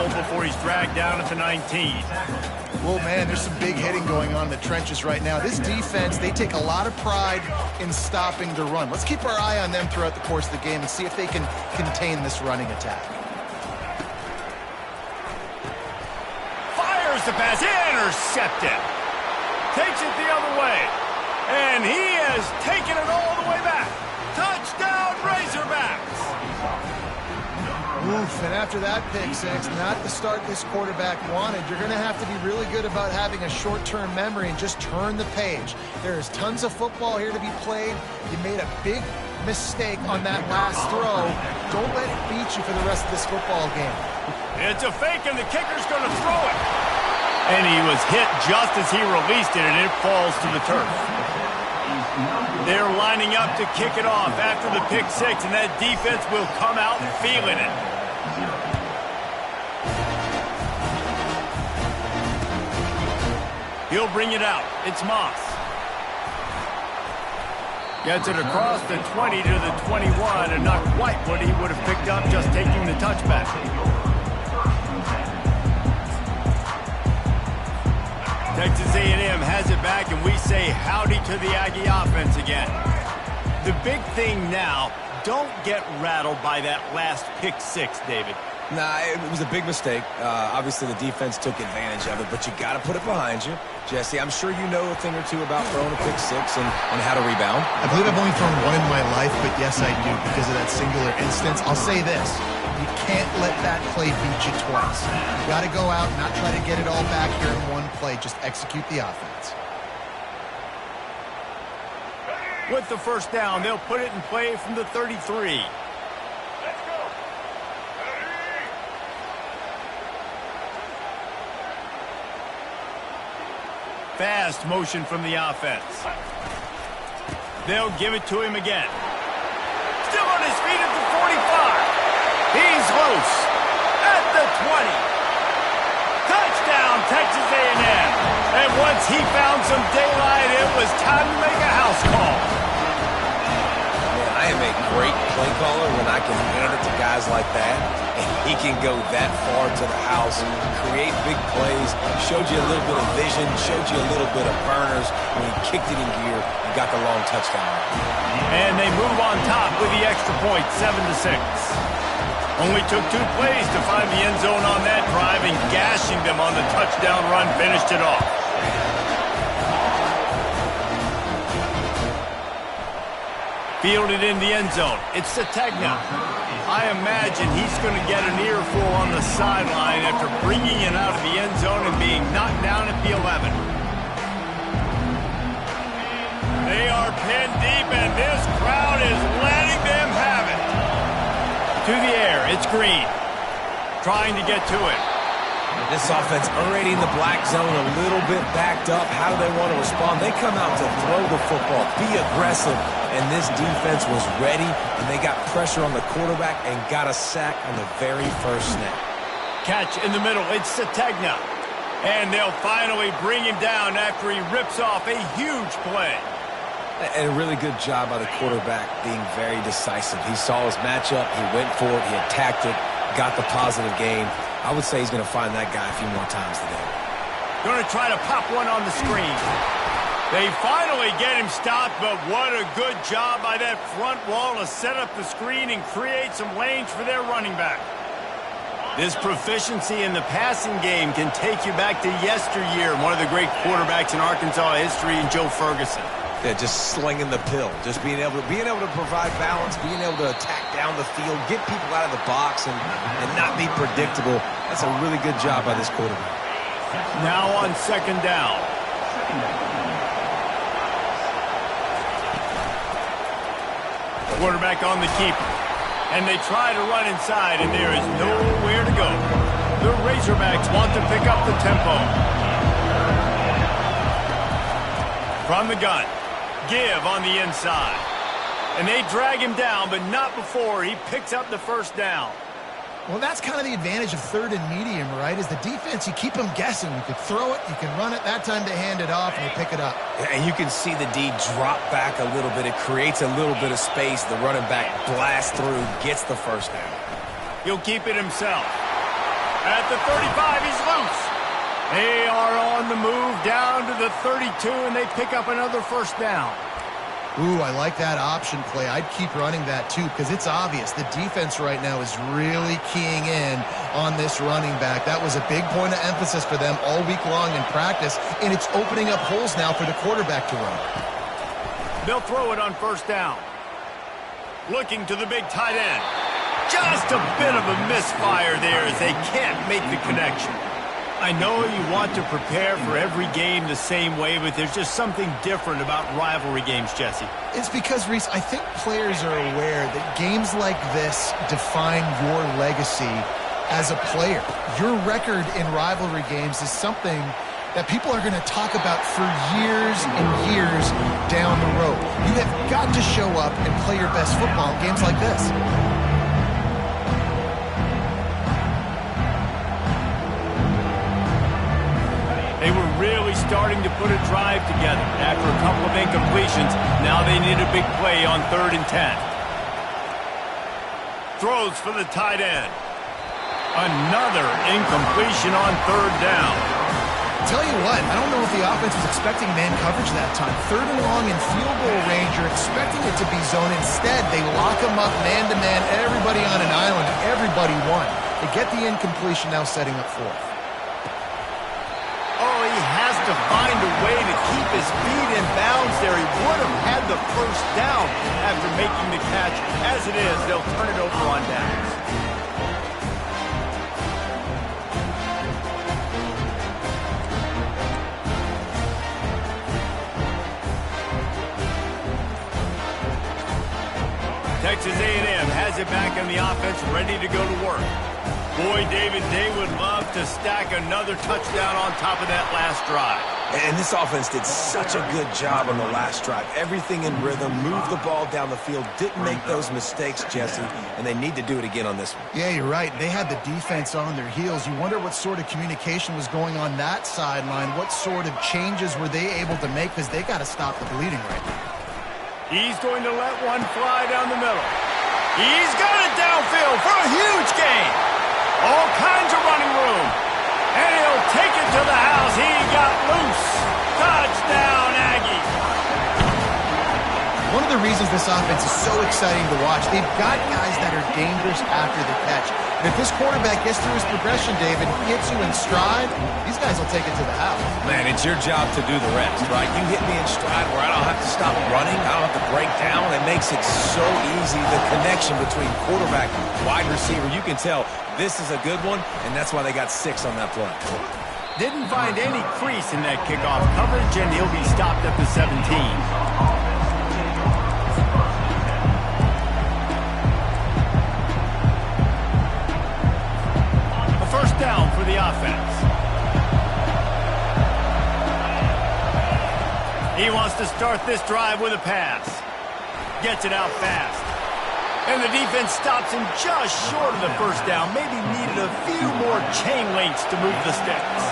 field before he's dragged down at the 19. Well, man, there's some big hitting going on in the trenches right now. This defense, they take a lot of pride in stopping the run. Let's keep our eye on them throughout the course of the game and see if they can contain this running attack. Fires the pass, intercepted. Takes it the other way. And he has taken it all the way back. Touchdown, Razorbacks. Oof, and after that pick six, not the start this quarterback wanted. You're going to have to be really good about having a short-term memory and just turn the page. There's tons of football here to be played. You made a big mistake on that last throw. Don't let it beat you for the rest of this football game. It's a fake, and the kicker's going to throw it. And he was hit just as he released it, and it falls to the turf. They're lining up to kick it off after the pick six, and that defense will come out feeling it. He'll bring it out. It's Moss. Gets it across the 20 to the 21, and not quite what he would have picked up just taking the touchback. Texas A&M has it back, and we say howdy to the Aggie offense again. The big thing now, don't get rattled by that last pick six, David. Nah, it was a big mistake. Obviously, the defense took advantage of it, but you got to put it behind you. Jesse, I'm sure you know a thing or two about throwing a pick six and how to rebound. I believe I've only thrown one in my life, but yes, I do because of that singular instance. I'll say this. You can't let that play beat you twice. You got to go out and not try to get it all back here in one play. Just execute the offense. With the first down, they'll put it in play from the 33. Fast motion from the offense. They'll give it to him again. Still on his feet at the 45. He's loose at the 20. Touchdown, Texas A&M. And once he found some daylight, it was time to make a house call. Man, I am a great play caller when I can hand it to guys like that. And he can go that far to the house, create big plays, showed you a little bit of vision, showed you a little bit of burners when he kicked it in gear and got the long touchdown. And they move on top with the extra point, 7-6. Only took 2 plays to find the end zone on that drive, and gashing them on the touchdown run finished it off. Fielded in the end zone. It's Sategna. I imagine he's going to get an earful on the sideline after bringing it out of the end zone and being knocked down at the 11. They are pinned deep, and this crowd is letting them have it. To the air, it's Green. Trying to get to it. This offense already in the black zone, a little bit backed up. How do they want to respond? They come out to throw the football, be aggressive, and this defense was ready, and they got pressure on the quarterback and got a sack on the very first snap. Catch in the middle, it's Sategna. And they'll finally bring him down after he rips off a huge play. And a really good job by the quarterback being very decisive. He saw his matchup, he went for it, he attacked it, got the positive gain. I would say he's going to find that guy a few more times today. Going to try to pop one on the screen. They finally get him stopped, but what a good job by that front wall to set up the screen and create some lanes for their running back. This proficiency in the passing game can take you back to yesteryear, one of the great quarterbacks in Arkansas history, in Joe Ferguson. Yeah, just slinging the pill, just being able to provide balance, being able to attack down the field, get people out of the box, and not be predictable. That's a really good job by this quarterback. Now on second down. Quarterback on the keeper. And they try to run inside, and there is nowhere to go. The Razorbacks want to pick up the tempo. From the gun. Give on the inside. And they drag him down, but not before he picks up the first down. Well, that's kind of the advantage of third and medium, right? Is the defense, you keep them guessing. You can throw it, you can run it. That time they hand it off, and they pick it up. And you can see the D drop back a little bit. It creates a little bit of space. The running back blasts through, gets the first down. He'll keep it himself. At the 35, he's loose. They are on the move down to the 32, and they pick up another first down. Ooh, I like that option play. I'd keep running that too because it's obvious the defense right now is really keying in on this running back. That was a big point of emphasis for them all week long in practice, and it's opening up holes now for the quarterback to run. They'll throw it on first down. Looking to the big tight end. Just a bit of a misfire there as they can't make the connection. I know you want to prepare for every game the same way, but there's just something different about rivalry games, Jesse. It's because, Reese, I think players are aware that games like this define your legacy as a player. Your record in rivalry games is something that people are going to talk about for years and years down the road. You have got to show up and play your best football in games like this. They were really starting to put a drive together. After a couple of incompletions, now they need a big play on 3rd and 10. Throws for the tight end. Another incompletion on 3rd down. Tell you what, I don't know if the offense was expecting man coverage that time. 3rd and long in field goal range, you're expecting it to be zone. Instead, they lock them up man-to-man, everybody on an island, everybody won. They get the incompletion, now setting up 4th. Oh, he has to find a way to keep his feet in bounds there. He would have had the first down after making the catch. As it is, they'll turn it over on downs. Texas A&M has it back on the offense, ready to go to work. Boy, David, they would love to stack another touchdown on top of that last drive. And this offense did such a good job on the last drive. Everything in rhythm, moved the ball down the field, didn't make those mistakes, Jesse, and they need to do it again on this one. Yeah, you're right. They had the defense on their heels. You wonder what sort of communication was going on that sideline. What sort of changes were they able to make because they got to stop the bleeding right now. He's going to let one fly down the middle. He's got it downfield for a huge gain. All kinds of running room. And he'll take it to the house. He got loose. Touchdown, Aggie. One of the reasons this offense is so exciting to watch, they've got guys that are dangerous after the catch. And if this quarterback gets through his progression, David, hits you in stride, these guys will take it to the house. Man, it's your job to do the rest, right? You hit me in stride where I don't have to stop running. I don't have to break down. It makes it so easy, the connection between quarterback and wide receiver. You can tell this is a good one, and that's why they got 6 on that play. Didn't find any crease in that kickoff coverage, and he'll be stopped at the 17. First down for the offense. He wants to start this drive with a pass. Gets it out fast. And the defense stops him just short of the first down. Maybe needed a few more chain links to move the sticks.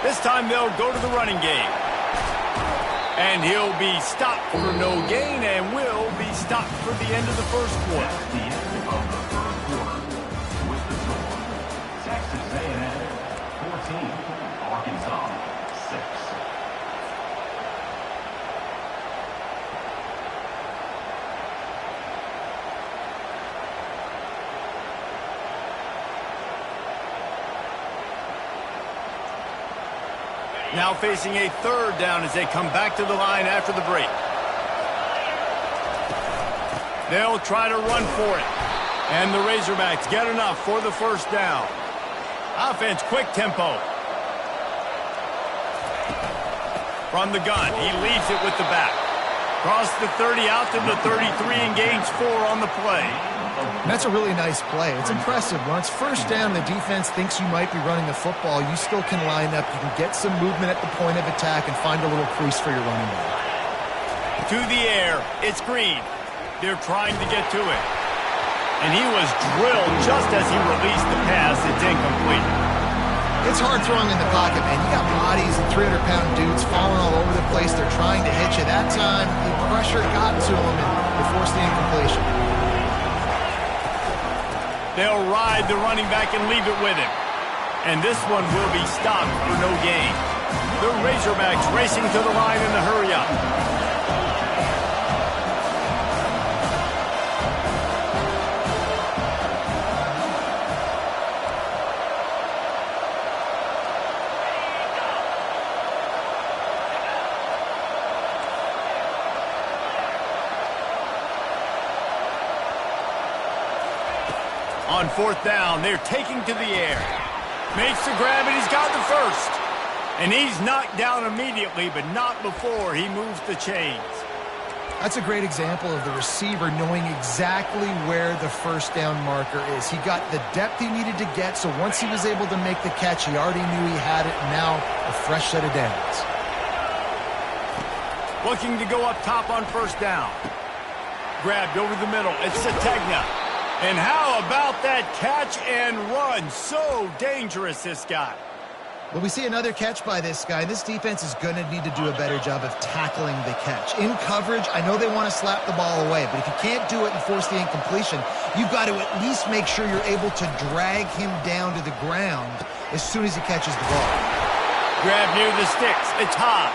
This time they'll go to the running game. And he'll be stopped for no gain and will be stopped for the end of the first quarter. The end of the third quarter with the score. Texas A&M 14, Arkansas 6. Now facing a third down as they come back to the line after the break. They'll try to run for it. And the Razorbacks get enough for the first down. Offense, quick tempo. From the gun, he leaves it with the back. Cross the 30 out to the 33 and gains 4 on the play. That's a really nice play. It's impressive. When it's first down, the defense thinks you might be running the football. You still can line up. You can get some movement at the point of attack and find a little crease for your running back. To the air, it's Green. They're trying to get to it. And he was drilled just as he released the pass. It's incomplete. It's hard throwing in the pocket, man. You got bodies and 300-pound dudes falling all over the place. They're trying to hit you. That time, you pressure got to him, and they forced the incompletion. They'll ride the running back and leave it with him. And this one will be stopped for no gain. The Razorbacks racing to the line in the hurry-up. On fourth down, they're taking to the air. Makes the grab, and he's got the first. And he's knocked down immediately, but not before he moves the chains. That's a great example of the receiver knowing exactly where the first down marker is. He got the depth he needed to get, so once he was able to make the catch, he already knew he had it, and now a fresh set of downs. Looking to go up top on first down. Grabbed over the middle. It's Sategna. And how about that catch and run? So dangerous, this guy. Well, we see another catch by this guy. This defense is going to need to do a better job of tackling the catch. In coverage, I know they want to slap the ball away, but if you can't do it and force the incompletion, you've got to at least make sure you're able to drag him down to the ground as soon as he catches the ball. Grab near the sticks. It's Haas.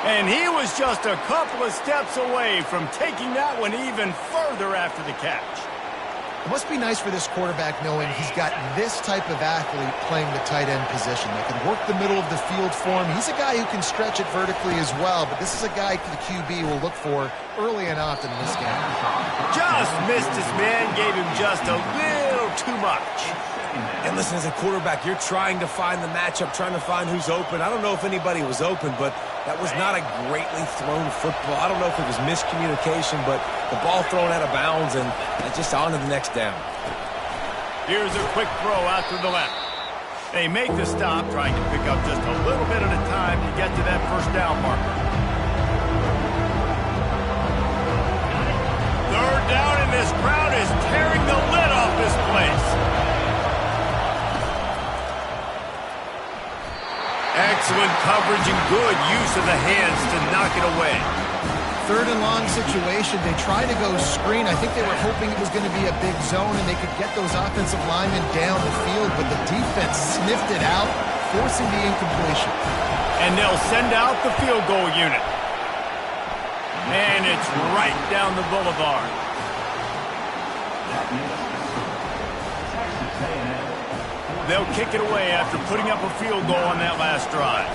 And he was just a couple of steps away from taking that one even further after the catch. It must be nice for this quarterback knowing he's got this type of athlete playing the tight end position that can work the middle of the field for him. He's a guy who can stretch it vertically as well, but this is a guy the QB will look for early and often in this game. Just missed his man, gave him just a little too much. And listen, as a quarterback, you're trying to find the matchup, trying to find who's open. I don't know if anybody was open, but that was not a greatly thrown football. I don't know if it was miscommunication, but the ball thrown out of bounds and just on to the next down. Here's a quick throw out to the left. They make the stop, trying to pick up just a little bit at a time to get to that first down marker. Third down, and this crowd is tearing the lid off this place. Excellent coverage and good use of the hands to knock it away. Third and long situation. They tried to go screen. I think they were hoping it was going to be a big zone and they could get those offensive linemen down the field, but the defense sniffed it out, forcing the incompletion. And they'll send out the field goal unit. And it's right down the boulevard. They'll kick it away after putting up a field goal on that last drive.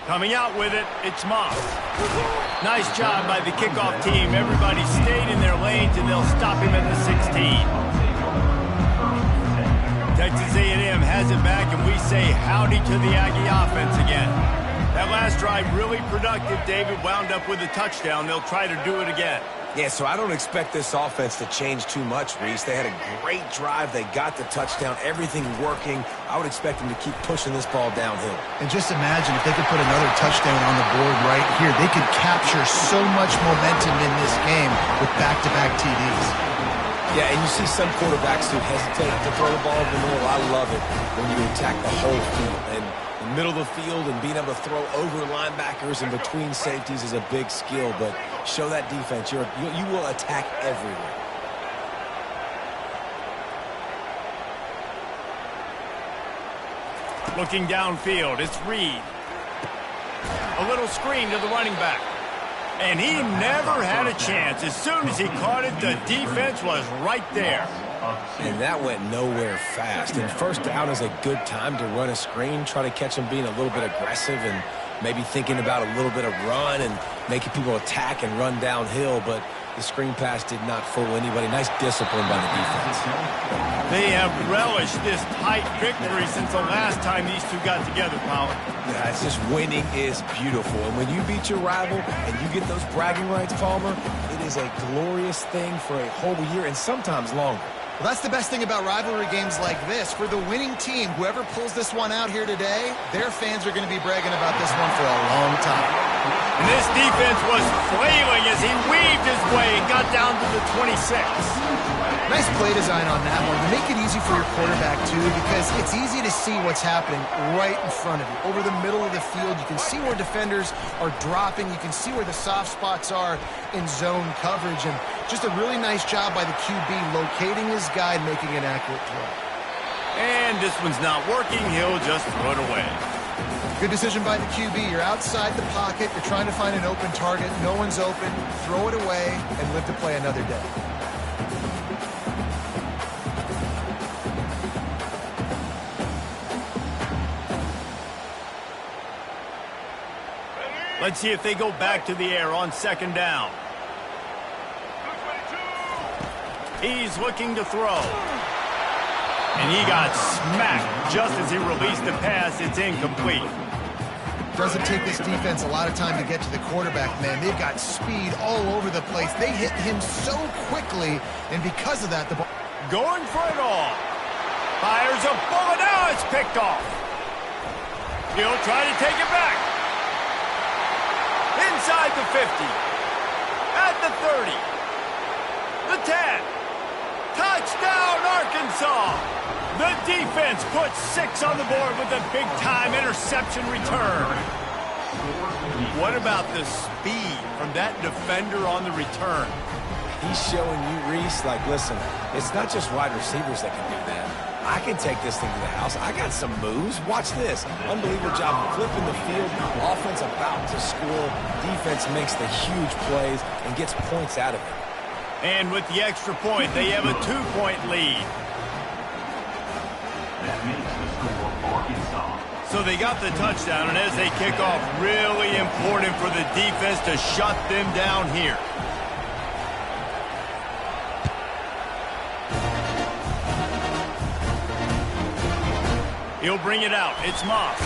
Coming out with it, it's Moss. Nice job by the kickoff team. Everybody stayed in their lanes, and they'll stop him at the 16. Texas A&M has it back, and we say howdy to the Aggie offense again. That last drive really productive. David wound up with a touchdown. They'll try to do it again. Yeah, so I don't expect this offense to change too much, Reese. They had a great drive. They got the touchdown. Everything working. I would expect them to keep pushing this ball downhill. And just imagine if they could put another touchdown on the board right here. They could capture so much momentum in this game with back-to-back TDs. Yeah, and you see some quarterbacks who hesitate to throw the ball in the middle. I love it when you attack the whole field. And the middle of the field and being able to throw over linebackers and between safeties is a big skill, but show that defense. You will attack everywhere. Looking downfield, it's Reed. A little screen to the running back. And he never had a chance. As soon as he caught it, the defense was right there. And that went nowhere fast. And first down is a good time to run a screen, try to catch him being a little bit aggressive and maybe thinking about a little bit of run and making people attack and run downhill, but the screen pass did not fool anybody. Nice discipline by the defense. They have relished this tight victory since the last time these two got together, Pollard. Yeah, it's just winning is beautiful. And when you beat your rival and you get those bragging rights, Palmer, it is a glorious thing for a whole year and sometimes longer. Well, that's the best thing about rivalry games like this. For the winning team, whoever pulls this one out here today, their fans are going to be bragging about this one for a long time. And this defense was flailing as he weaved his way and got down to the 26. Nice play design on that one. You make it easy for your quarterback, too, because it's easy to see what's happening right in front of you. Over the middle of the field, you can see where defenders are dropping. You can see where the soft spots are in zone coverage. And just a really nice job by the QB locating his guy and making an accurate throw. And this one's not working. He'll just throw it away. Good decision by the QB. You're outside the pocket. You're trying to find an open target. No one's open. Throw it away and live to play another day. Let's see if they go back to the air on second down. He's looking to throw. And he got smacked just as he released the pass. It's incomplete. Doesn't take this defense a lot of time to get to the quarterback, man. They've got speed all over the place. They hit him so quickly, and because of that, the ball... Going for it all. Fires a bullet. Now it's picked off. He'll try to take it back. Inside the 50. At the 30. The 10. Touchdown, Arkansas. The defense puts 6 on the board with a big-time interception return. What about the speed from that defender on the return? He's showing you, Reese, like, listen, it's not just wide receivers that can do that. I can take this thing to the house. I got some moves. Watch this. Unbelievable job of flipping the field. Offense about to score. Defense makes the huge plays and gets points out of it. And with the extra point, they have a 2-point lead. That makes the score Arkansas. So they got the touchdown, and as they kick off, really important for the defense to shut them down here. He'll bring it out. It's Moss.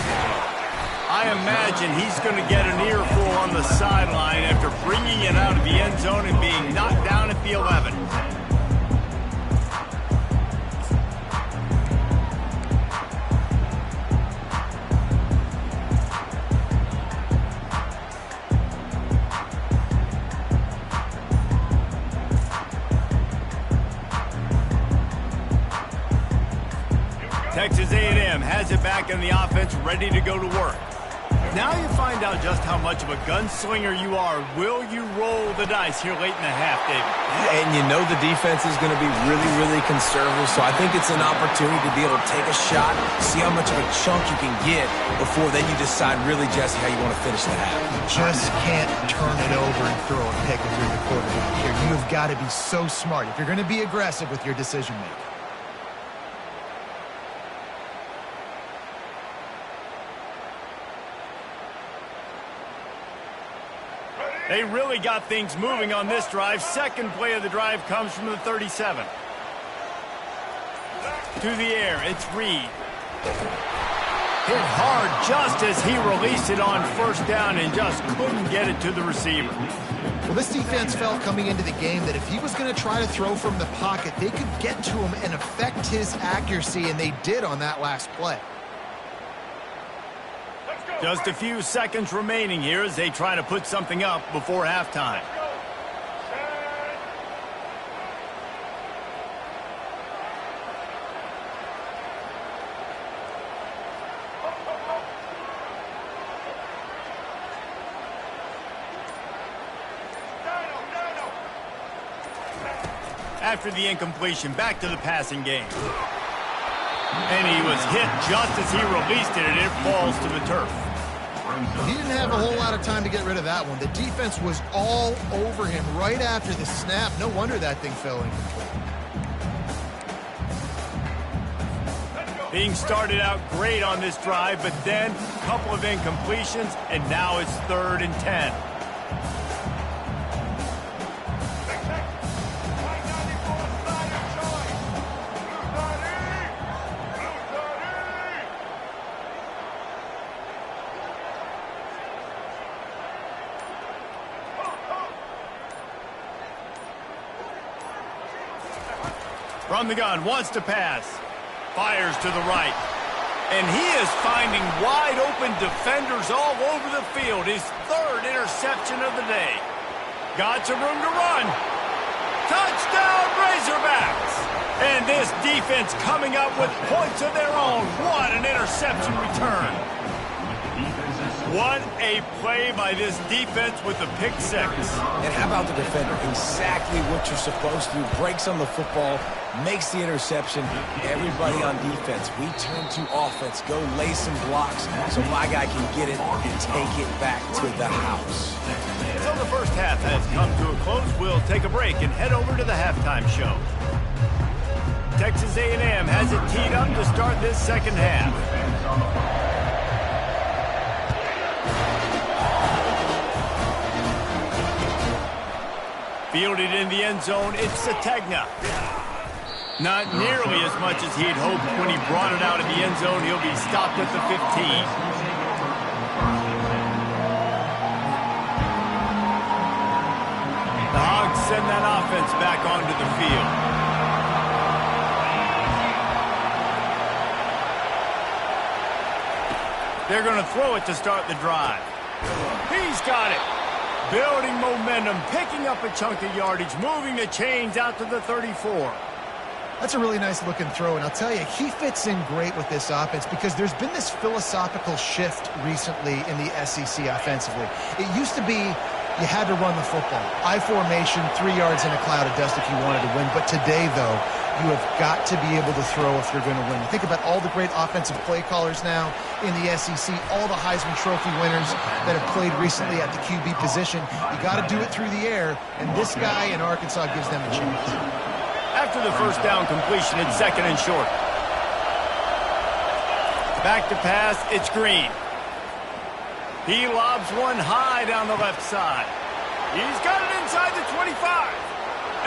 I imagine he's going to get an earful on the sideline after bringing it out of the end zone and being knocked down at the 11. Texas A&M has it back in the offense, ready to go to work. Now you find out just how much of a gunslinger you are. Will you roll the dice here late in the half, David? And you know the defense is going to be really, really conservative, so I think it's an opportunity to be able to take a shot, see how much of a chunk you can get before then you decide really, Jesse, how you want to finish the half. You just can't turn it over and throw a pick if you're the quarterback here. You've got to be so smart if you're going to be aggressive with your decision-making. They really got things moving on this drive. Second play of the drive comes from the 37. To the air, it's Reed. Hit hard just as he released it on first down and just couldn't get it to the receiver. Well, this defense felt coming into the game that if he was going to try to throw from the pocket, they could get to him and affect his accuracy, and they did on that last play. Just a few seconds remaining here as they try to put something up before halftime. After the incompletion, back to the passing game. And he was hit just as he released it, and it falls to the turf. He didn't have a whole lot of time to get rid of that one. The defense was all over him right after the snap. No wonder that thing fell incomplete. Being started out great on this drive, but then a couple of incompletions, and now it's 3rd and 10. From the gun, wants to pass. Fires to the right. And he is finding wide open defenders all over the field. His 3rd interception of the day. Got some room to run. Touchdown, Razorbacks! And this defense coming up with points of their own. What an interception return. What a play by this defense with the pick six. And how about the defender? Exactly what you're supposed to do. Breaks on the football, makes the interception. Everybody on defense, we turn to offense. Go lay some blocks so my guy can get it and take it back to the house. So the first half has come to a close. We'll take a break and head over to the halftime show. Texas A&M has it teed up to start this second half. Fielded in the end zone, it's Sategna. Not nearly as much as he had hoped when he brought it out of the end zone. He'll be stopped at the 15. The Hogs send that offense back onto the field. They're going to throw it to start the drive. He's got it. Building momentum, picking up a chunk of yardage, moving the chains out to the 34. That's a really nice looking throw, and I'll tell you, he fits in great with this offense because there's been this philosophical shift recently in the SEC offensively. It used to be you had to run the football. I formation, 3 yards in a cloud of dust if you wanted to win. But today, though, you have got to be able to throw if you're going to win. Think about all the great offensive play callers now in the SEC, all the Heisman Trophy winners that have played recently at the QB position. You got to do it through the air, and this guy in Arkansas gives them a chance. After the first down completion, it's second and short. Back to pass, it's Green. He lobs one high down the left side. He's got it inside the 25.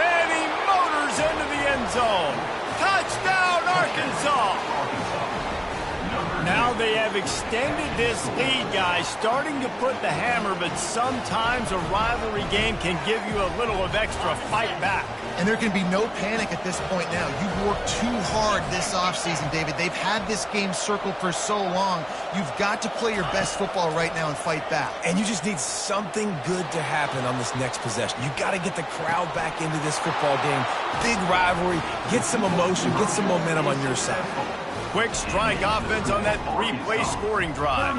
And he motors into the end zone. Touchdown, Arkansas! Now they have extended this lead, guys, starting to put the hammer, but sometimes a rivalry game can give you a little of extra fight back. And there can be no panic at this point now. You've worked too hard this offseason, David. They've had this game circled for so long. You've got to play your best football right now and fight back. And you just need something good to happen on this next possession. You got to get the crowd back into this football game. Big rivalry. Get some emotion. Get some momentum on your side. Quick strike offense on that 3-play scoring drive.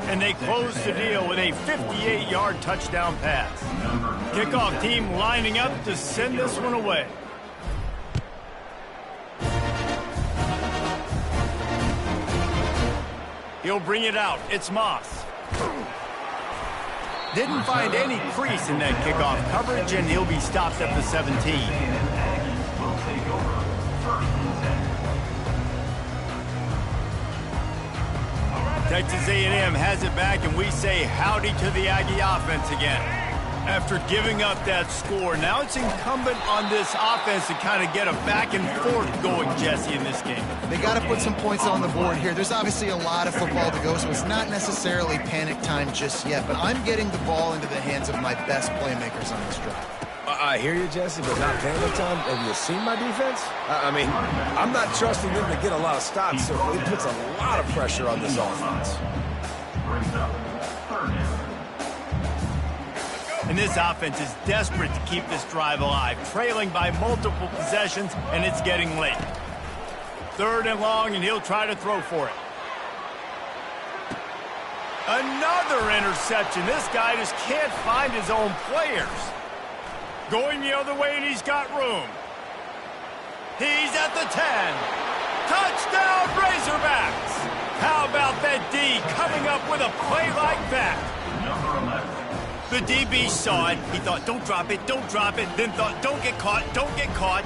And they close the deal with a 58-yard touchdown pass. Kickoff team lining up to send this one away. He'll bring it out. It's Moss. Didn't find any crease in that kickoff coverage, and he'll be stopped at the 17. Texas A&M has it back, and we say howdy to the Aggie offense again. After giving up that score, now it's incumbent on this offense to kind of get a back and forth going, Jesse, in this game. They got to put some points on the board here. There's obviously a lot of football to go, so it's not necessarily panic time just yet, but I'm getting the ball into the hands of my best playmakers on this drive. I hear you, Jesse, but not panic time. Have you seen my defense? I mean, I'm not trusting them to get a lot of stops, so it puts a lot of pressure on this offense. And this offense is desperate to keep this drive alive, trailing by multiple possessions, and it's getting late. 3rd and long, and he'll try to throw for it. Another interception. This guy just can't find his own players. Going the other way, and he's got room. He's at the 10. Touchdown, Razorbacks! How about that D coming up with a play like that? The DB saw it. He thought, don't drop it, then thought, don't get caught.